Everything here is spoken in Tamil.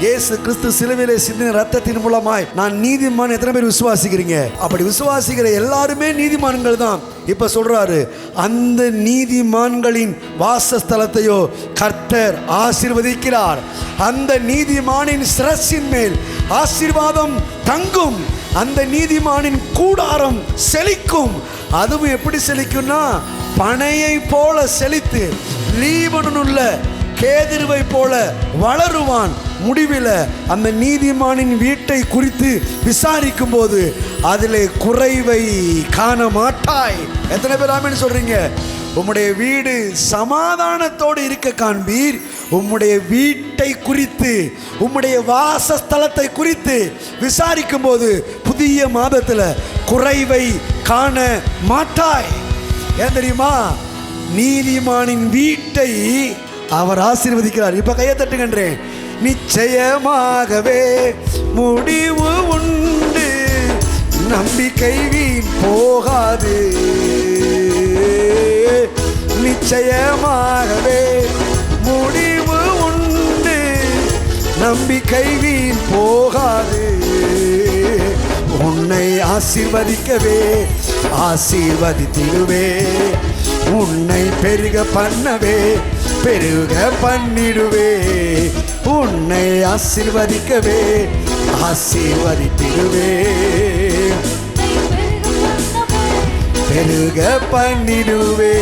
இயேசு கிறிஸ்து சிலுவையிலே சிந்தின ரத்தத்தின் மூலமாய் நான் நீதிமான். எத்தனை பேர் விசுவாசிக்கிறீங்க? அப்படி விசுவாசிக்கிற எல்லாருமே நீதிமான்கள் தான். இப்ப சொல்றாரு, அந்த நீதிமான்களின் வாசஸ்தலத்தையோ கர்த்தர் ஆசீர்வதிக்கிறார். அந்த நீதிமானின் சிரசின் மேல் ஆசீர்வாதம் தங்கும். அந்த நீதிமானின் கூடாரம் செழிக்கும். அதுவும் எப்படி செழிக்கும்னா, பனையை போல செழித்து லீபனோனுள்ள கேதுருவை போல வளருவான். முடிவில் அந்த நீதிமானின் வீட்டை குறித்து விசாரிக்கும் போது அதிலே குறைவை காண மாட்டாய். எத்தனை பேர் ஆமென் சொல்றீங்க? உம்முடைய வீடு சமாதானத்தோடு இருக்க காண்பீர். உம்முடைய வீட்டை குறித்து, உம்முடைய வாசஸ்தலத்தை குறித்து விசாரிக்கும் போது புதிய மாதத்தில் குறைவை காண மாட்டாய். ஏன் தெரியுமா? நீதிமானின் வீட்டை அவர் ஆசீர்வதிக்கிறார். இப்ப கையை தட்டுகின்றேன். நிச்சயமாகவே முடிவு உண்டு, நம்பிக்கை வீண் போகாது. நிச்சயமாகவே முடிவு உண்டு, நம்பிக்கை வீண் போகாது. உன்னை ஆசீர்வதிக்கவே ஆசீர்வதித்திடுவே, உன்னை பெருக பண்ணவே பெருக பண்ணிடுவே. உன்னை ஆசீர்வதிக்கவே ஆசீர்வதித்திடுவே, பெருக பண்ணிடுவே.